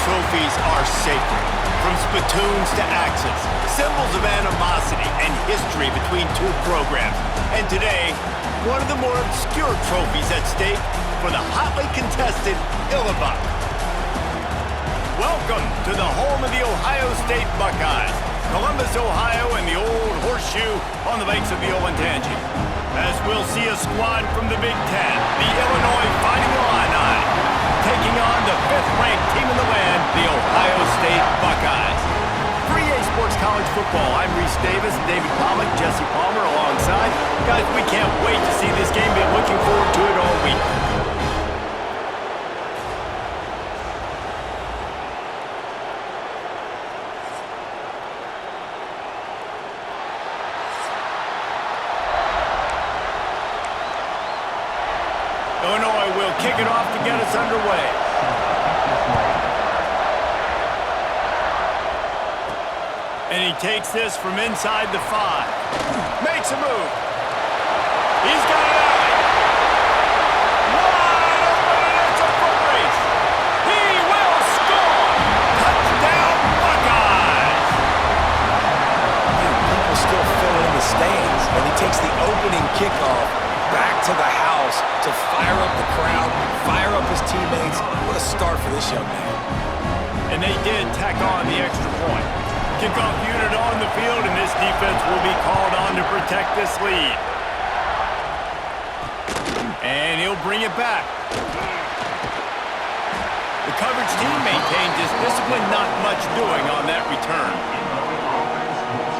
trophies are sacred. From spittoons to axes, symbols of animosity and history between two programs. And today, one of the more obscure trophies at stake for the hotly contested Illinois. Welcome to the home of the Ohio State Buckeyes, Columbus, Ohio, and the old horseshoe on the banks of the Olentangy. As we'll see a squad from the Big Ten, the Illinois Fighting Illini, taking on the 5th-ranked team in the land, the Ohio State Buckeyes. For EA Sports College Football, I'm Reese Davis, David Pollack, Jesse Palmer alongside. Guys, we can't wait to see this game. Been looking forward to it all week. Illinois will kick it off to get us underway. And he takes this from inside the 5. Makes a move. He's got it out. Wide open, and it's a foot race. He will score. Touchdown, Buckeyes. People still fill in the stands, and he takes the opening kickoff back to the house to fire up the crowd, fire up his teammates. What a start for this young man. And they did tack on the extra point. Kickoff unit on the field, and this defense will be called on to protect this lead. And he'll bring it back. The coverage team maintains his discipline, not much doing on that return.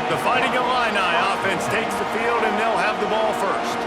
The Fighting Illini offense takes the field, and they'll have the ball first.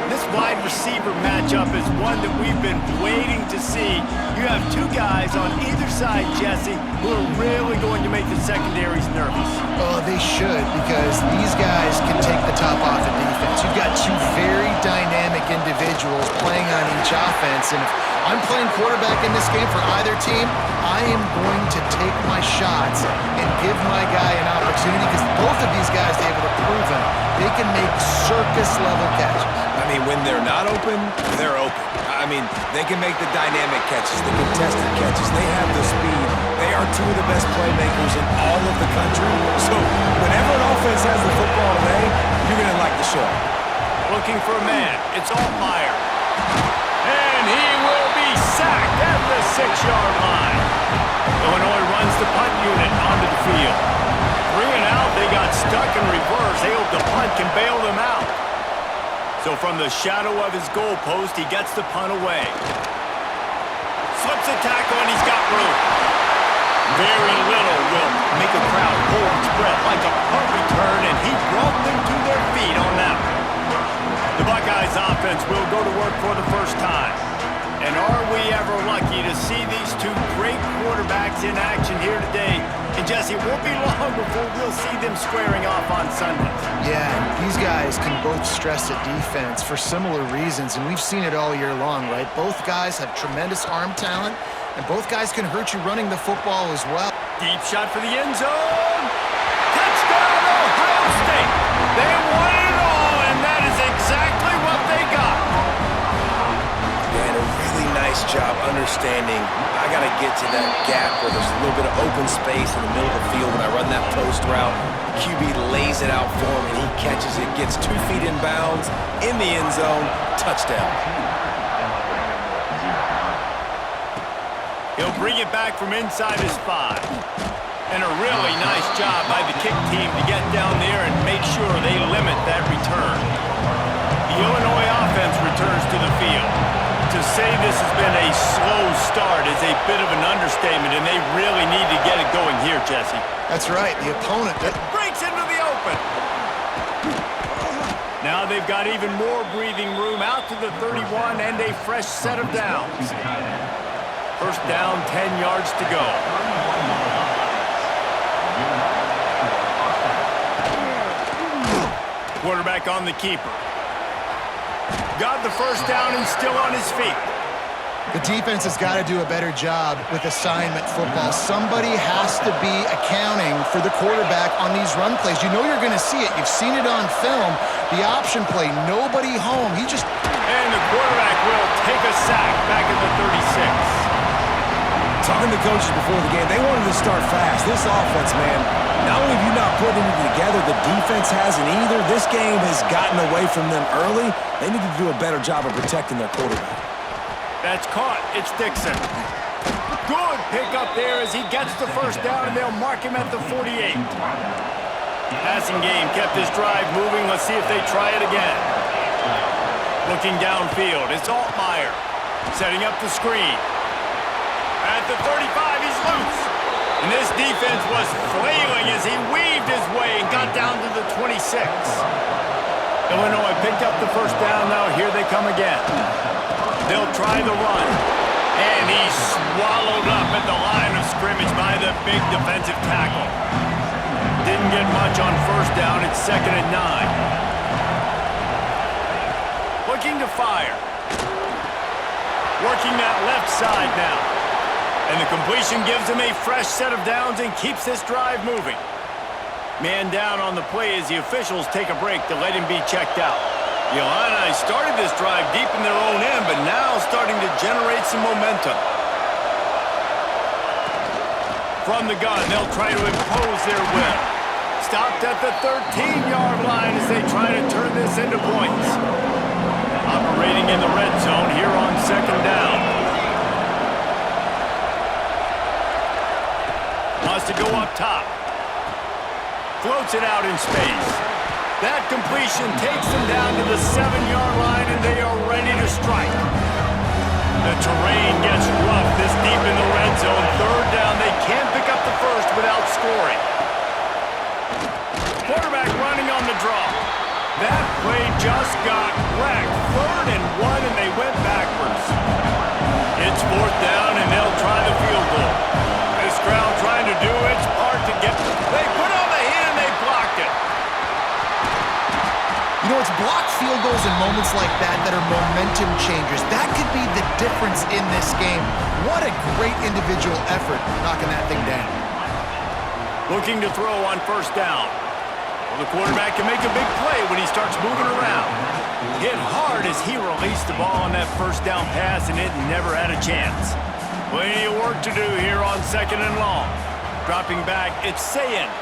This wide receiver matchup is one that we've been waiting to see. You have two guys on either side, Jesse, who are really going to make the secondaries nervous. Oh, they should, because these guys can take the top off of defense. You've got two very dynamic individuals playing on each offense, and if I'm playing quarterback in this game for either team, I am going to take my shots and give my guy an opportunity, because both of these guys, they're able to prove them. They can make circus-level catches. I mean, when they're not open, they're open. I mean, they can make the dynamic catches, the contested catches. They have the speed. They are two of the best playmakers in all of the country. So whenever an offense has the football today, you're going to like the show. Looking for a man. It's Altmaier. And he will be sacked at the 6-yard line. Illinois runs the punt unit onto the field. 3 and out, they got stuck in reverse. They hope the punt can bail them out. So from the shadow of his goalpost, he gets the punt away. Slips a tackle, and he's got room. Very little will make a crowd hold its breath like a punt return, and he brought them to their feet on that one. The Buckeyes offense will go to work for the first time. And are we ever lucky to see these two great quarterbacks in action here today? And Jesse, it won't be long before we'll see them squaring off on Sundays. Yeah, these guys can both stress at defense for similar reasons, and we've seen it all year long, right? Both guys have tremendous arm talent, and both guys can hurt you running the football as well. Deep shot for the end zone. Touchdown, Ohio State. They won it all, and that is exactly what they got. And a really nice job understanding I got to get to that gap where there's a little bit of open space in the middle of the field when I run that post route. QB lays it out for him, and he catches it, gets 2 feet in bounds, in the end zone, touchdown. He'll bring it back from inside his 5. And a really nice job by the kick team to get down there and make sure they limit that return. The Illinois offense returns to the field. To say this has been a slow start is a bit of an understatement, and they really need to get it going here, Jesse. That's right, the opponent. Breaks into the open. Now they've got even more breathing room out to the 31 and a fresh set of downs. First down, 10 yards to go. Quarterback on the keeper. Got the first down and still on his feet. The defense has got to do a better job with assignment football. Somebody has to be accounting for the quarterback on these run plays. You know you're going to see it. You've seen it on film. The option play, nobody home. And the quarterback will take a sack back at the 36. Talking to the coaches before the game, they wanted to start fast. This offense, man, not only have you not put anything together, the defense hasn't either. This game has gotten away from them early. They need to do a better job of protecting their quarterback. That's caught. It's Dixon. Good pick up there as he gets the first down, and they'll mark him at the 48. Passing game kept this drive moving. Let's see if they try it again. Looking downfield, it's Altmaier. Setting up the screen. At the 35, he's loose. And this defense was flailing as he weaved his way and got down to the 26. Illinois picked up the first down. Now here they come again. They'll try the run. And he's swallowed up at the line of scrimmage by the big defensive tackle. Didn't get much on first down. It's 2nd and 9. Looking to fire. Working that left side now. And the completion gives him a fresh set of downs and keeps this drive moving. Man down on the play as the officials take a break to let him be checked out. The Illini started this drive deep in their own end, but now starting to generate some momentum. From the gun, they'll try to impose their will. Stopped at the 13-yard line as they try to turn this into points. Operating in the red zone here on 2nd down. Wants to go up top. Floats it out in space. That completion takes them down to the 7-yard line, and they are ready to strike. The terrain gets rough this deep in the red zone. 3rd down, they can't pick up the first without scoring. Quarterback running on the draw. That play just got wrecked. 3rd and 1, and they went backwards. It's 4th down, and they'll try the field goal. This crowd trying to do its part to get... They put on the heat, and they blocked it. You know, it's blocked field goals in moments like that that are momentum changers. That could be the difference in this game. What a great individual effort knocking that thing down. Looking to throw on first down. Well, the quarterback can make a big play when he starts moving around. Hit hard as he released the ball on that first down pass, and it never had a chance. Plenty of work to do here on 2nd and long. Dropping back, it's Sayin.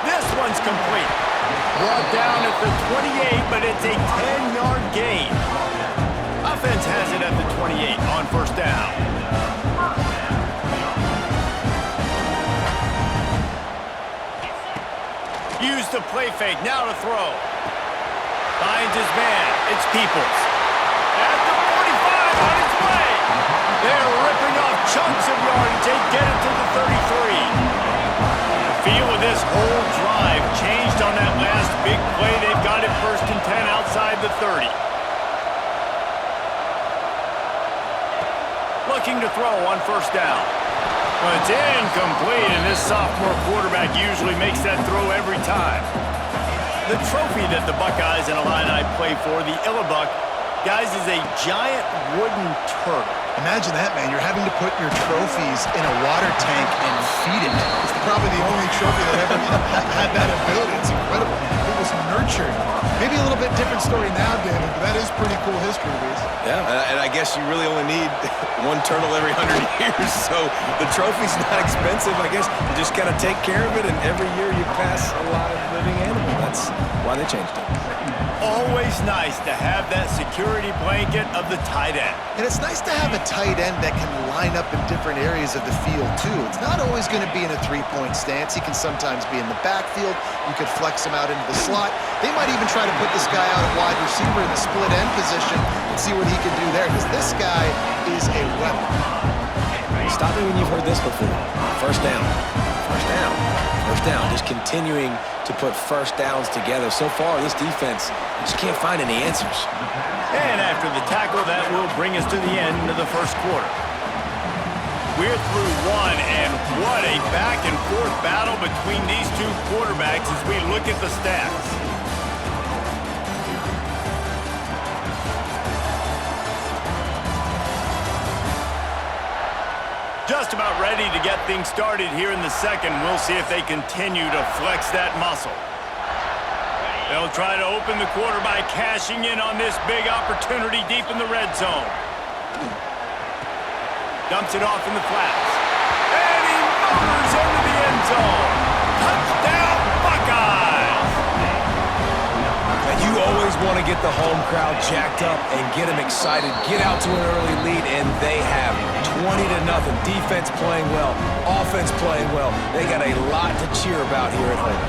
This one's complete. Brought down at the 28, but it's a 10-yard gain. Offense has it at the 28 on first down. Use the play fake, now to throw. Finds his man, it's Peoples. At the 45, on its way. They're ripping off chunks of yardage. They get it to the 33. The feel of this whole drive changed on that last big play. They've got it 1st and 10 outside the 30. Looking to throw on first down. Well, it's incomplete, and this sophomore quarterback usually makes that throw every time. The trophy that the Buckeyes and Illini play for, the Illibuck, guys, is a giant wooden turtle. Imagine that, man. You're having to put your trophies in a water tank and feed it. It's probably the only trophy that ever had that ability. It's incredible. It was nurtured. Maybe a little bit different story now, David, but that is pretty cool history, Reese. Yeah, and I guess you really only need one turtle every 100 years, so the trophy's not expensive. I guess you just got to take care of it, and every year you pass a lot of living animals. That's why they changed it. Always nice to have that security blanket of the tight end. And it's nice to have a tight end that can line up in different areas of the field, too. It's not always going to be in a three-point stance. He can sometimes be in the backfield. You could flex him out into the slot. They might even try to put this guy out at wide receiver in the split end position and see what he can do there, because this guy is a weapon. Stop me when you've heard this before. First down. First down. First down. Just continuing to put first downs together. So far, this defense just can't find any answers. And after the tackle, that will bring us to the end of the first quarter. We're through one, and what a back-and-forth battle between these two quarterbacks as we look at the stats. Just about ready to get things started here in the second. We'll see if they continue to flex that muscle. They'll try to open the quarter by cashing in on this big opportunity deep in the red zone. Dumps it off in the flats. And he motors into the end zone. Touchdown, Buckeyes! And you always want to get the home crowd jacked up and get them excited. Get out to an early lead, and they have 20-0. Defense playing well, offense playing well. They got a lot to cheer about here at home.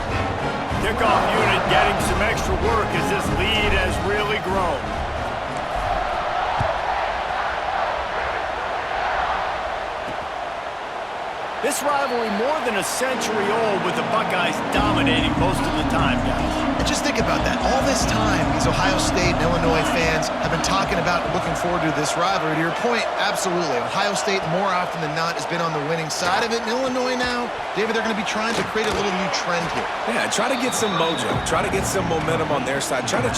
Kickoff unit getting some extra work as this lead has really grown. This rivalry more than a century old, with the Buckeyes dominating most of the time, guys. And just think about that. All this time, these Ohio State and Illinois fans have been talking about and looking forward to this rivalry. To your point, absolutely. Ohio State, more often than not, has been on the winning side of it. And Illinois now, David, they're going to be trying to create a little new trend here. Yeah, try to get some mojo. Try to get some momentum on their side. Try to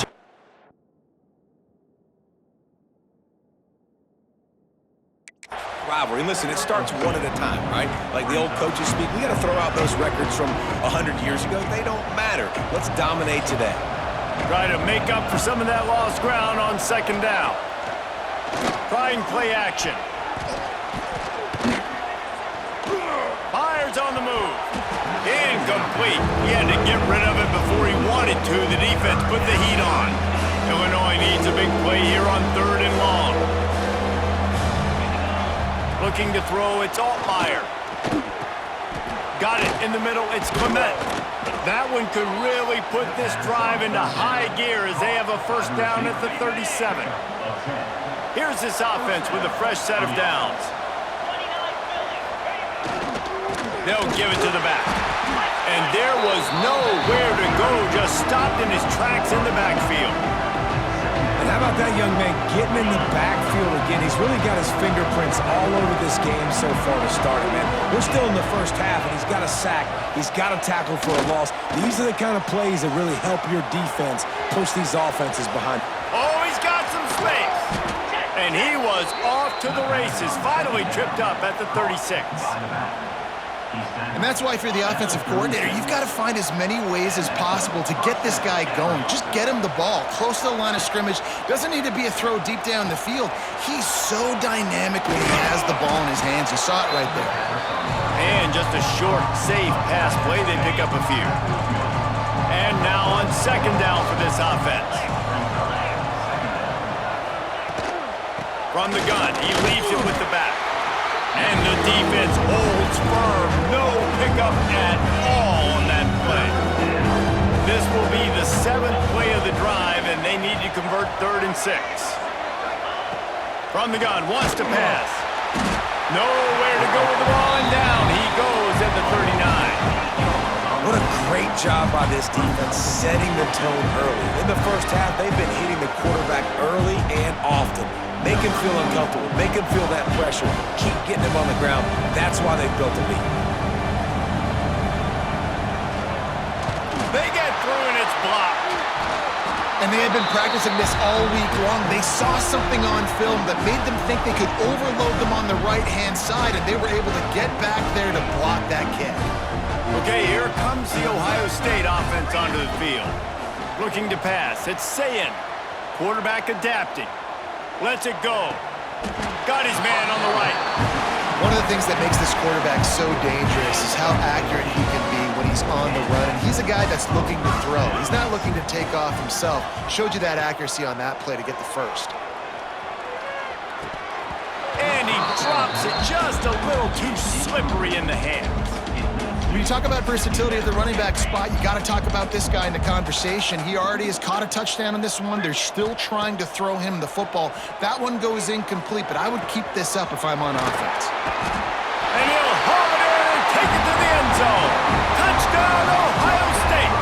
rivalry. And listen, it starts one at a time, right? Like the old coaches speak, we got to throw out those records from 100 years ago. They don't matter. Let's dominate today. Try to make up for some of that lost ground on second down. Trying play action. Fires on the move. Incomplete. He had to get rid of it before he wanted to. The defense put the heat on. Illinois needs a big play here on 3rd and long. Looking to throw, it's Altmaier. Got it in the middle, it's Clement. That one could really put this drive into high gear as they have a first down at the 37. Here's this offense with a fresh set of downs. They'll give it to the back. And there was nowhere to go, just stopped in his tracks in the backfield. And how about that young man getting in the backfield again? He's really got his fingerprints all over this game so far to start it, man. We're still in the first half, and he's got a sack. He's got a tackle for a loss. These are the kind of plays that really help your defense push these offenses behind. Oh, he's got some space. And he was off to the races, finally tripped up at the 36. And that's why if you're the offensive coordinator, you've got to find as many ways as possible to get this guy going. Just get him the ball close to the line of scrimmage. Doesn't need to be a throw deep down the field. He's so dynamic when he has the ball in his hands. You saw it right there. And just a short, safe pass play. They pick up a few. And now on second down for this offense. From the gun, he leaves it with the back. And the defense holds firm. No pickup at all on that play. This will be the 7th play of the drive, and they need to convert 3rd and 6. From the gun, wants to pass. Nowhere to go with the ball, and down he goes at the 39. What a great job by this defense setting the tone early. In the first half, they've been hitting the quarterback early and often. Make him feel uncomfortable. Make him feel that pressure. Keep getting him on the ground. That's why they've built a lead. They get through and it's blocked. And they had been practicing this all week long. They saw something on film that made them think they could overload them on the right-hand side, and they were able to get back there to block that kick. Okay, here comes the Ohio State offense onto the field. Looking to pass. It's Sayin. Quarterback adapting. Lets it go. Got his man on the right. One of the things that makes this quarterback so dangerous is how accurate he can be when he's on the run. And he's a guy that's looking to throw. He's not looking to take off himself. Showed you that accuracy on that play to get the first. And he drops it just a little too slippery in the hands. When you talk about versatility at the running back spot, you got to talk about this guy in the conversation. He already has caught a touchdown on this one. They're still trying to throw him the football. That one goes incomplete, but I would keep this up if I'm on offense. And he'll haul it in and take it to the end zone. Touchdown, Ohio State.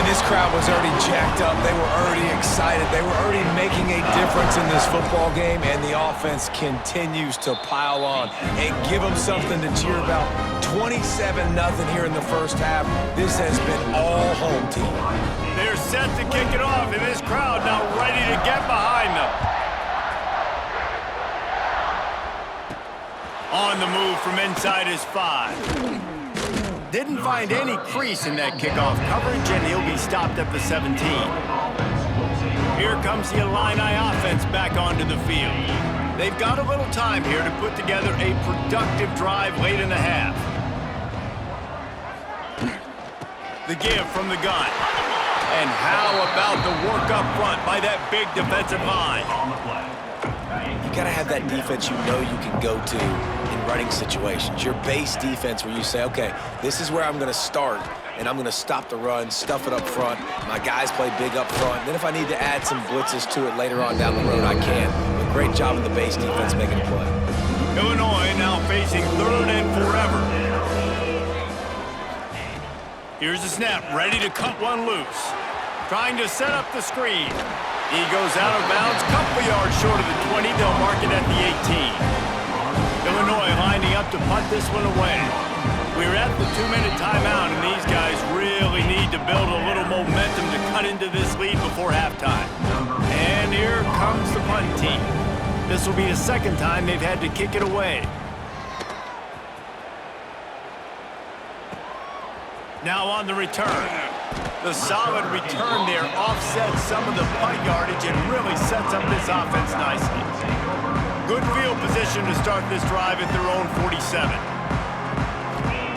And this crowd was already jacked up. They were already excited. They were already making a difference in this football game, and the offense continues to pile on and give them something to cheer about. 27-0 here in the first half. This has been all home team. They're set to kick it off, and this crowd now ready to get behind them. On the move from inside his 5. Didn't find any crease in that kickoff coverage, and he'll be stopped at the 17. Here comes the Illini offense back onto the field. They've got a little time here to put together a productive drive late in the half. The give from the gun. And how about the work up front by that big defensive line? You got to have that defense you know you can go to in running situations. Your base defense where you say, okay, this is where I'm going to start, and I'm going to stop the run, stuff it up front. My guys play big up front. Then if I need to add some blitzes to it later on down the road, I can. But great job in the base defense making a play. Illinois now facing 3rd and forever. Here's the snap, ready to cut one loose. Trying to set up the screen. He goes out of bounds, couple yards short of the 20. They'll mark it at the 18. Illinois lining up to punt this one away. We're at the 2-minute timeout, and these guys really need to build a little momentum to cut into this lead before halftime. And here comes the punt team. This will be the second time they've had to kick it away. Now on the return. The solid return there offsets some of the punt yardage and really sets up this offense nicely. Good field position to start this drive at their own 47.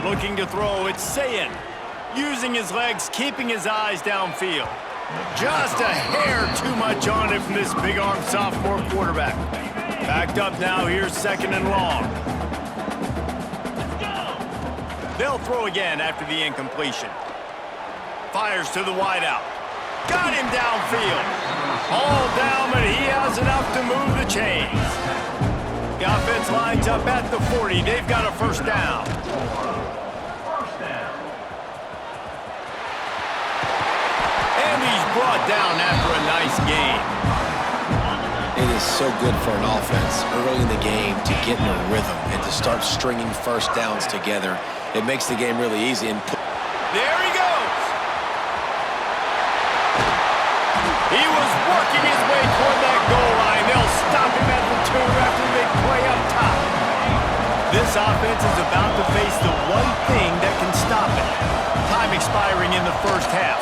Looking to throw, it's Sayin. Using his legs, keeping his eyes downfield. Just a hair too much on it from this big-armed sophomore quarterback. Backed up now, here's 2nd and long. They'll throw again after the incompletion. Fires to the wideout. Got him downfield. All down, but he has enough to move the chains. The offense lines up at the 40. They've got a first down. And he's brought down after a nice gain. It is so good for an offense early in the game to get in a rhythm and to start stringing first downs together. It makes the game really easy. And there he goes. He was working his way toward that goal line. They'll stop him at the 2 after they play up top. This offense is about to face the one thing that can stop it. Time expiring in the first half.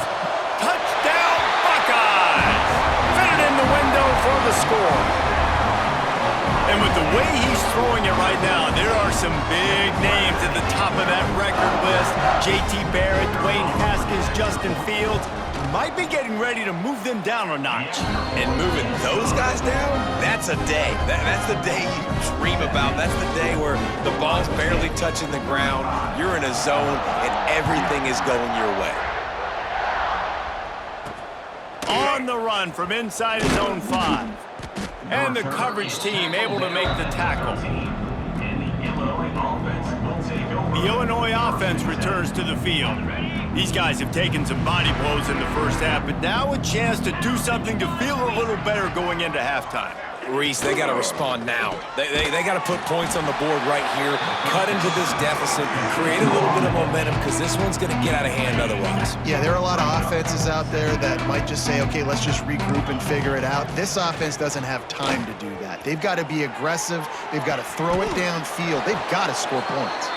Touchdown, Buckeyes! Fit it in the window for the score. And with the way he's throwing it right now, there are some big names at the top of that record list. J.T. Barrett, Dwayne Haskins, Justin Fields. Might be getting ready to move them down a notch. And moving those guys down, that's a day. That's the day you dream about. That's the day where the ball's barely touching the ground, you're in a zone, and everything is going your way. On the run from inside his own 5. And the coverage team able to make the tackle. The Illinois offense returns to the field. These guys have taken some body blows in the first half, but now a chance to do something to feel a little better going into halftime. Reese, they got to respond now. They got to put points on the board right here, cut into this deficit, create a little bit of momentum because this one's going to get out of hand otherwise. Yeah, there are a lot of offenses out there that might just say, okay, let's just regroup and figure it out. This offense doesn't have time to do that. They've got to be aggressive. They've got to throw it downfield. They've got to score points.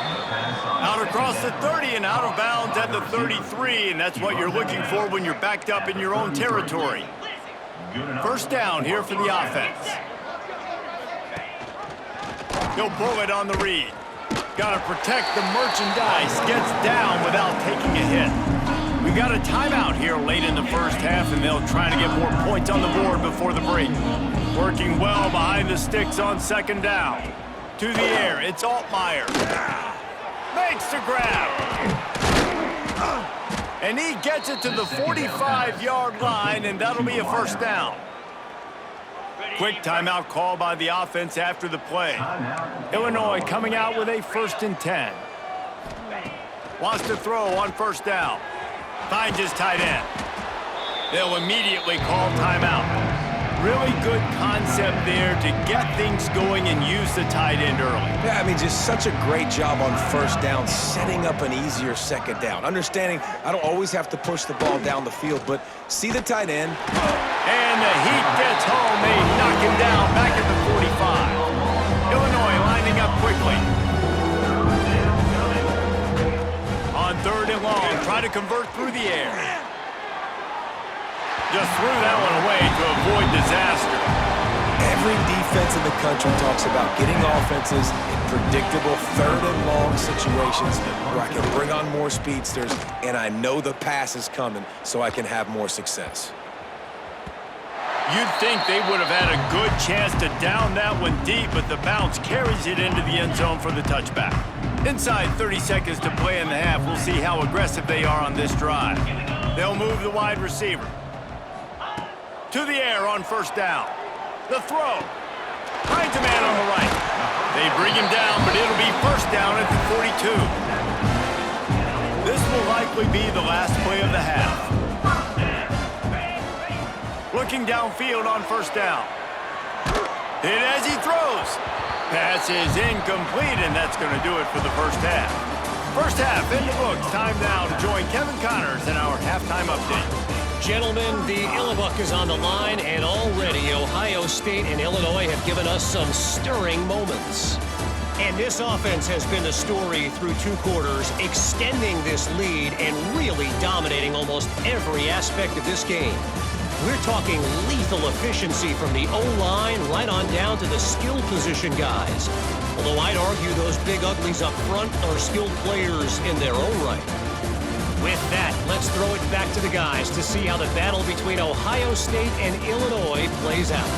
Out across the 30 and out of bounds at the 33, and that's what you're looking for when you're backed up in your own territory. First down here for the offense. He'll pull it on the read. Got to protect the merchandise. Gets down without taking a hit. We got a timeout here late in the first half, and they'll try to get more points on the board before the break. Working well behind the sticks on 2nd down. To the air, it's Altmaier. Makes the grab. And he gets it to the 45-yard line, and that'll be a first down. Quick timeout call by the offense after the play. Illinois coming out with a 1st and 10. Wants to throw on first down. Finds his tight end. They'll immediately call timeout. Really good concept there to get things going and use the tight end early. Yeah, I mean, just such a great job on first down, setting up an easier 2nd down. Understanding I don't always have to push the ball down the field, but see the tight end. And the heat gets home. They knock him down back at the 45. Illinois lining up quickly. On 3rd and long, try to convert through the air. Just threw that one away to avoid disaster. Every defense in the country talks about getting offenses in predictable third and long situations where I can bring on more speedsters and I know the pass is coming so I can have more success. You'd think they would have had a good chance to down that one deep, but the bounce carries it into the end zone for the touchback. Inside 30 seconds to play in the half, we'll see how aggressive they are on this drive. They'll move the wide receiver. To the air on first down. The throw. Finds a man on the right. They bring him down, but it'll be first down at the 42. This will likely be the last play of the half. Looking downfield on first down. Hit as he throws. Pass is incomplete, and that's going to do it for the first half. First half in the books. Time now to join Kevin Connors in our halftime update. Gentlemen, the Illibuck is on the line, and already Ohio State and Illinois have given us some stirring moments. And this offense has been the story through 2 quarters, extending this lead and really dominating almost every aspect of this game. We're talking lethal efficiency from the O-line right on down to the skill position guys. Although I'd argue those big uglies up front are skilled players in their own right. With that, let's throw it back to the guys to see how the battle between Ohio State and Illinois plays out.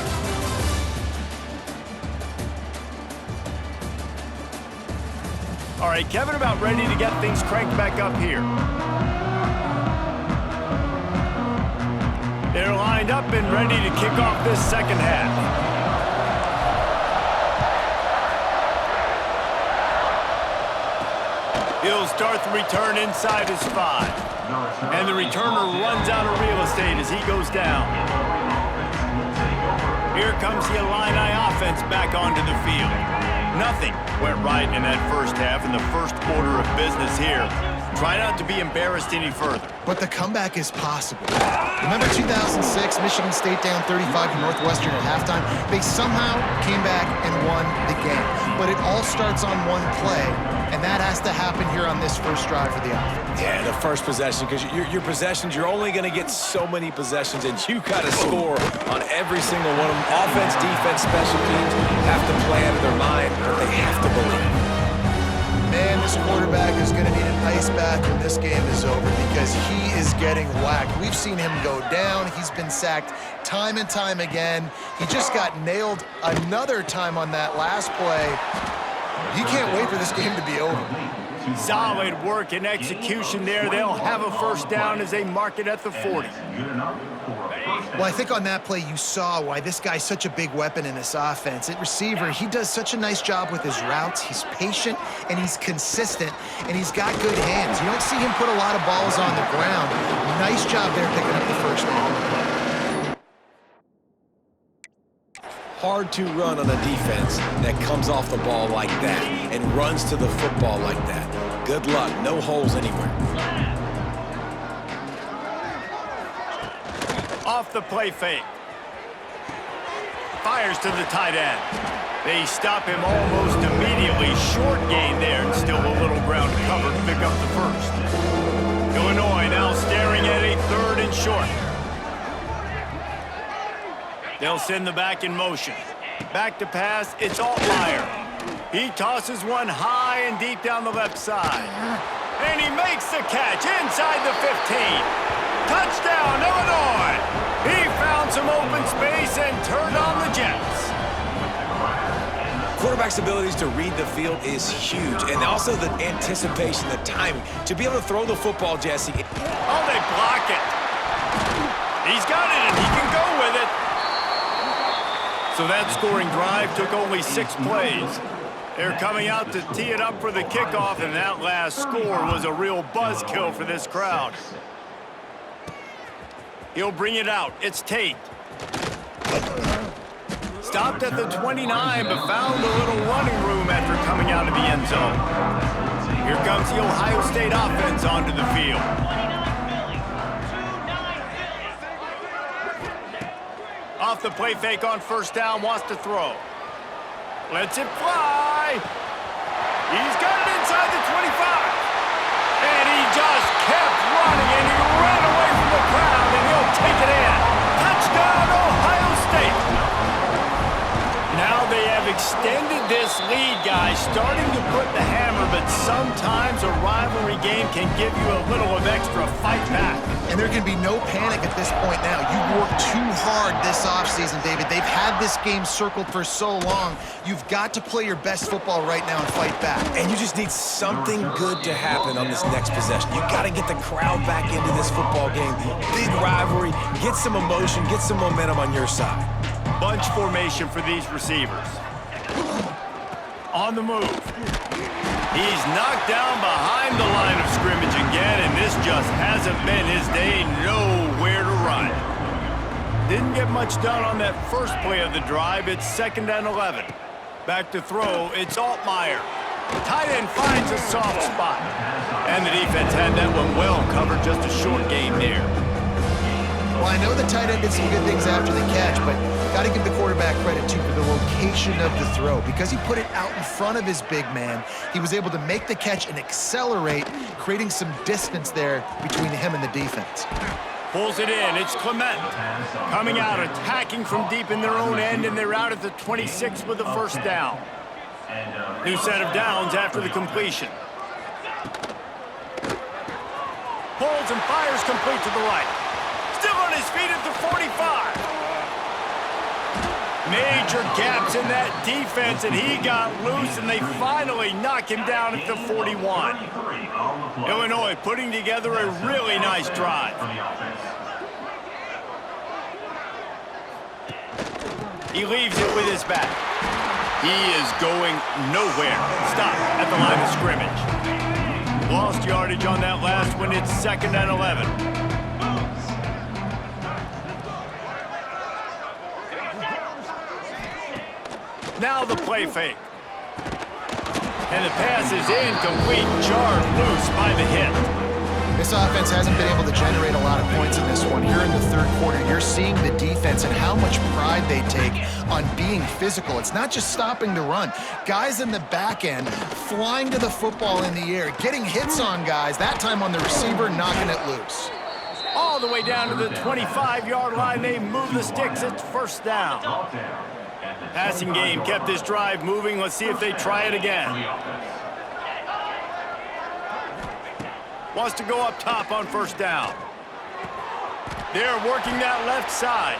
All right, Kevin, about ready to get things cranked back up here. They're lined up and ready to kick off this second half. He'll start the return inside his 5. And the returner runs out of real estate as he goes down. Here comes the Illini offense back onto the field. Nothing went right in that first half in the first order of business here. Try not to be embarrassed any further. But the comeback is possible. Remember 2006, Michigan State down 35 to Northwestern at halftime? They somehow came back and won the game. But it all starts on one play, and that has to happen here on this first drive for the offense. Yeah, the first possession, because your possessions, you're only going to get so many possessions, and you got to score on every single one of them. Offense, defense, special teams have to play out of their mind, but they have to believe. Man, this quarterback is going to need an ice bath when this game is over because he is getting whacked. We've seen him go down. He's been sacked time and time again. He just got nailed another time on that last play. He can't wait for this game to be over. Solid work and execution there. They'll have a first down as they mark it at the 40. Well, I think on that play you saw why this guy's such a big weapon in this offense. At receiver, he does such a nice job with his routes. He's patient, and he's consistent, and he's got good hands. You don't see him put a lot of balls on the ground. Nice job there picking up the first down. Hard to run on a defense that comes off the ball like that and runs to the football like that. Good luck. No holes anywhere. Off the play fake. Fires to the tight end. They stop him almost immediately. Short gain there and still a little ground to cover to pick up the first. Illinois now staring at a 3rd and short. They'll send the back in motion. Back to pass, it's Altmaier. He tosses one high and deep down the left side. And he makes the catch inside the 15. Touchdown, Illinois! He found some open space and turned on the Jets. Quarterback's abilities to read the field is huge, and also the anticipation, the timing. To be able to throw the football, Jesse. Oh, they block it. He's got it, and he can go with it. So that scoring drive took only 6 plays. They're coming out to tee it up for the kickoff, and that last score was a real buzzkill for this crowd. He'll bring it out. It's Tate. Stopped at the 29, but found a little running room after coming out of the end zone. Here comes the Ohio State offense onto the field. Off the play fake on first down, wants to throw. Lets it fly. He's got it inside the 25. And he just kept running, and he ran away from the crowd, and he'll take it in. Touchdown, Ohio State. this lead, guys, starting to put the hammer, but sometimes a rivalry game can give you a little of extra fight back. And there can be no panic at this point now. You worked too hard this offseason, David. They've had this game circled for so long. You've got to play your best football right now and fight back. And you just need something good to happen on this next possession. You got to get the crowd back into this football game. Big rivalry. Get some emotion. Get some momentum on your side. Bunch formation for these receivers. On the move. He's knocked down behind the line of scrimmage again, and this just hasn't been his day. Nowhere to run. Didn't get much done on that first play of the drive. It's 2nd and 11. Back to throw. It's Altmaier. Tight end finds a soft spot. And the defense had that one well covered. Just a short game there. Well, I know the tight end did some good things after the catch, but got to give the quarterback credit, too, for the location of the throw. Because he put it out in front of his big man, he was able to make the catch and accelerate, creating some distance there between him and the defense. Pulls it in. It's Clement. Coming out, attacking from deep in their own end, and they're out at the 26 with the first down. New set of downs after the completion. Pulls and fires complete to the right. Still on his feet at the 45. Major gaps in that defense, and he got loose, and they finally knock him down at the 41. Illinois putting together a really nice drive. He leaves it with his back. He is going nowhere. Stop at the line of scrimmage. Lost yardage on that last one. It's 2nd and 11. Now the play fake. And the pass is incomplete, jarred loose by the hit. This offense hasn't been able to generate a lot of points in this one. Here in the third quarter, you're seeing the defense and how much pride they take on being physical. It's not just stopping the run. Guys in the back end flying to the football in the air, getting hits on guys, that time on the receiver, knocking it loose. All the way down to the 25-yard line, they move the sticks. It's 1st down. Passing game kept this drive moving. Let's see if they try it again. Wants to go up top on 1st down. They're working that left side.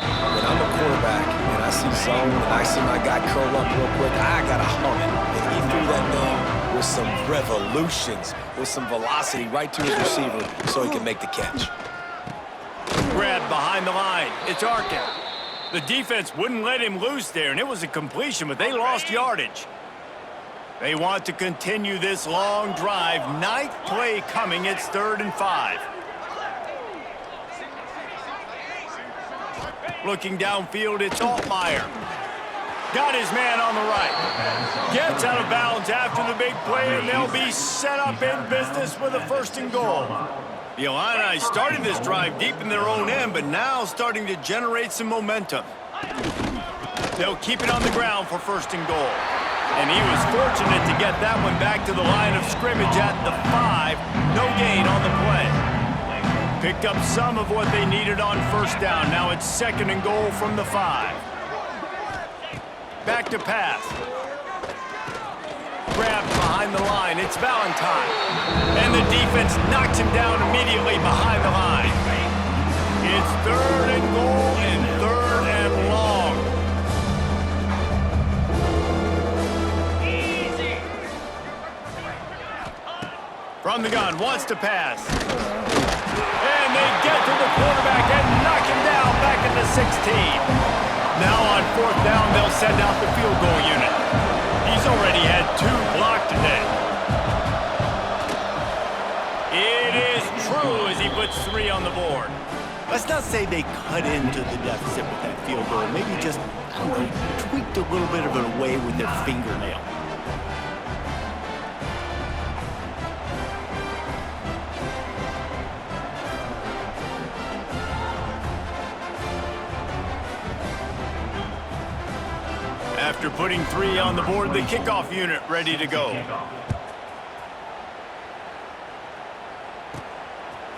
When I'm a quarterback and I see zone and I see my guy curl up real quick, I got to hum it. And he threw that thing with some revolutions, with some velocity right to his receiver so he can make the catch. Grabbed behind the line. It's Arkin. The defense wouldn't let him loose there, and it was a completion, but they lost yardage. They want to continue this long drive. 9th play coming. It's 3rd and 5. Looking downfield, it's Altmaier. Got his man on the right. Gets out of bounds after the big play, and they'll be set up in business with a 1st and goal. The Illini started this drive deep in their own end, but now starting to generate some momentum. They'll keep it on the ground for 1st and goal. And he was fortunate to get that one back to the line of scrimmage at the 5. No gain on the play. Picked up some of what they needed on 1st down. Now it's 2nd and goal from the 5. Back to pass. Grabbed behind the line. It's Valentine. And the defense knocks him down immediately behind the line. It's 3rd and goal and 3rd and long. From the gun, wants to pass. And they get to the quarterback and knock him down back at the 16. Now on 4th down, they'll send out the field goal unit. He's already had 2 blocked today. It is true as he puts 3 on the board. Let's not say they cut into the deficit with that field goal. Maybe just, I don't know, tweaked a little bit of it away with their fingernail. After putting 3 on the board, the kickoff unit ready to go.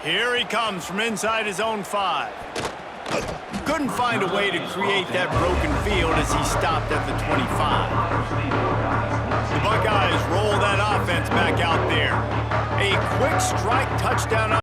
Here he comes from inside his own 5. Couldn't find a way to create that broken field as he stopped at the 25. quick strike touchdown